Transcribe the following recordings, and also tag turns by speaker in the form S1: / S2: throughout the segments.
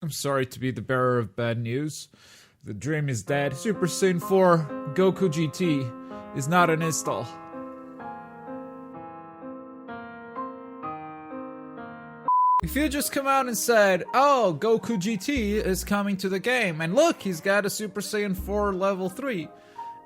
S1: I'm sorry to be the bearer of bad news. The dream is dead. Super Saiyan 4 Goku GT is not an install. If you just come out and said, oh, Goku GT is coming to the game, and look, he's got a Super Saiyan 4 level 3,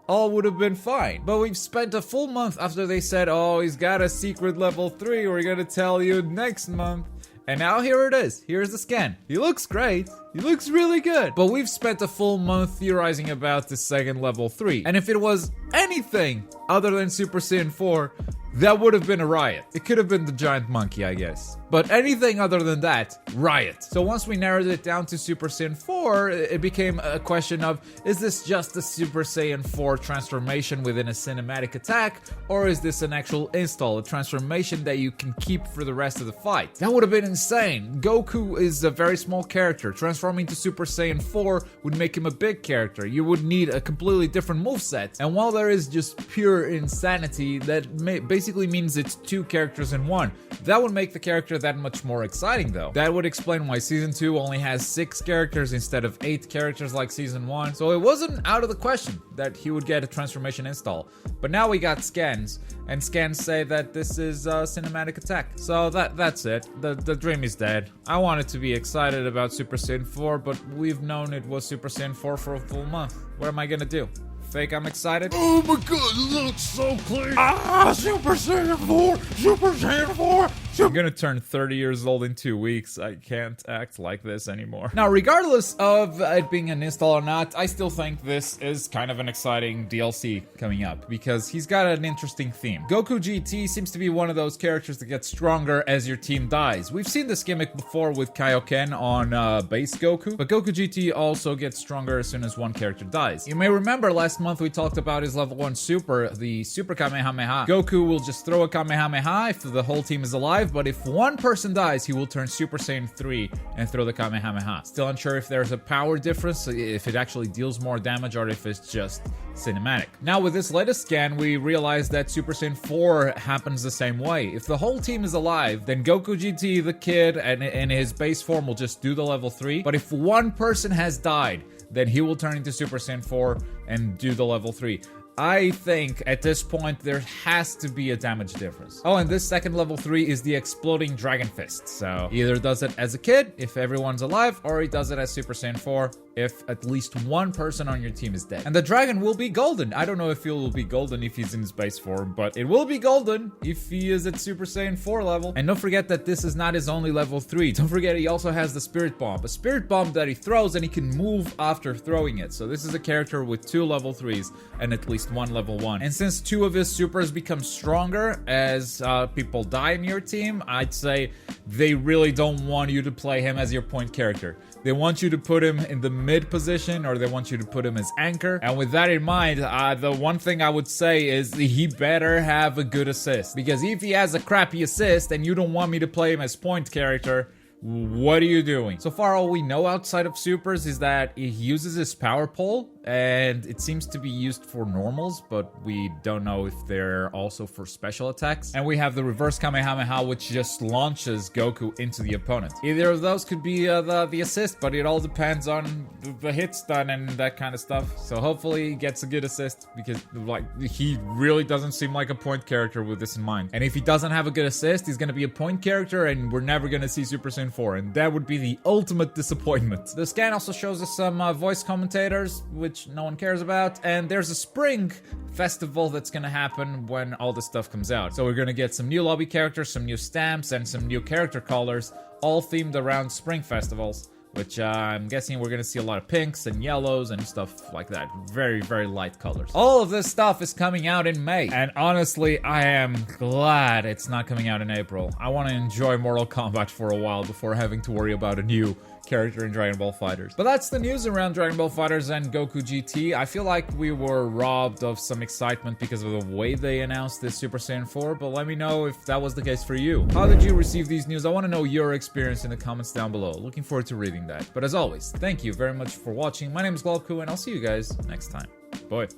S1: all would have been fine. But we've spent a full month after they said, oh, he's got a secret level 3, we're gonna tell you next month. And now here it is. Here's the scan. He looks great. He looks really good. But we've spent a full month theorizing about the second level 3. And if it was anything other than Super Saiyan 4, that would have been a riot. It could have been the giant monkey, I guess. But anything other than that, riot. So once we narrowed it down to Super Saiyan 4, it became a question of, is this just a Super Saiyan 4 transformation within a cinematic attack? Or is this an actual install, a transformation that you can keep for the rest of the fight? That would have been insane. Goku is a very small character. Transforming to Super Saiyan 4 would make him a big character. You would need a completely different moveset. And while there is just pure insanity, that basically means it's two characters in one. That would make the character that much more exciting though. That would explain why Season 2 only has 6 characters instead of 8 characters like Season 1. So it wasn't out of the question that he would get a transformation install. But now we got scans, and scans say that this is a cinematic attack. So that's it. The dream is dead. I wanted to be excited about Super Saiyan 4, but we've known it was Super Saiyan 4 for a full month. What am I gonna do? Fake I'm excited?
S2: Oh my god, it looks so clean! Ah, Super Saiyan 4! Super Saiyan 4!
S1: I'm gonna turn 30 years old in 2 weeks. I can't act like this anymore. Now, regardless of it being an install or not, I still think this is kind of an exciting DLC coming up, because he's got an interesting theme. Goku GT seems to be one of those characters that gets stronger as your team dies. We've seen this gimmick before with Kaioken on base Goku, but Goku GT also gets stronger as soon as one character dies. You may remember last month we talked about his level 1 super, the Super Kamehameha. Goku will just throw a Kamehameha if the whole team is alive, but if one person dies, he will turn Super Saiyan 3 and throw the Kamehameha. Still unsure if there's a power difference, if it actually deals more damage, or if it's just cinematic. Now with this latest scan, we realize that Super Saiyan 4 happens the same way. If the whole team is alive, then Goku GT, the kid, and in his base form will just do the level 3. But if one person has died, then he will turn into Super Saiyan 4 and do the level 3. I think at this point there has to be a damage difference. Oh, and this second level 3 is the exploding dragon fist. So he either does it as a kid if everyone's alive, or he does it as Super Saiyan 4 if at least one person on your team is dead. And the dragon will be golden. I don't know if he will be golden if he's in his base form, but it will be golden if he is at Super Saiyan 4 level. And don't forget that this is not his only level 3. Don't forget he also has the Spirit Bomb. A Spirit Bomb that he throws and he can move after throwing it. So this is a character with 2 level 3s and at least 1 level 1. And since 2 of his supers become stronger as people die in your team, I'd say they really don't want you to play him as your point character. They want you to put him in the mid position, or they want you to put him as anchor. And with that in mind, the one thing I would say is he better have a good assist. Because if he has a crappy assist and you don't want me to play him as point character, what are you doing? So far, all we know outside of supers is that he uses his power pole, and it seems to be used for normals, but we don't know if they're also for special attacks. And we have the reverse Kamehameha, which just launches Goku into the opponent. Either of those could be the assist, but it all depends on the hit stun and that kind of stuff. So hopefully he gets a good assist, because like he really doesn't seem like a point character with this in mind. And if he doesn't have a good assist, he's gonna be a point character, and we're never gonna see Super Saiyan 4, and that would be the ultimate disappointment. The scan also shows us some voice commentators, which no one cares about, and there's a spring festival that's gonna happen when all this stuff comes out. So we're gonna get some new lobby characters, some new stamps, and some new character colors, all themed around spring festivals, which I'm guessing we're gonna see a lot of pinks and yellows and stuff like that. Very, very light colors. All of this stuff is coming out in May, and honestly, I am glad it's not coming out in April. I want to enjoy Mortal Kombat for a while before having to worry about a new character in Dragon Ball FighterZ. But that's the news around Dragon Ball FighterZ and Goku GT. I feel like we were robbed of some excitement because of the way they announced this Super Saiyan 4, but let me know if that was the case for you. How did you receive these news? I want to know your experience in the comments down below. Looking forward to reading that. But as always, thank you very much for watching. My name is Globku, and I'll see you guys next time. Bye.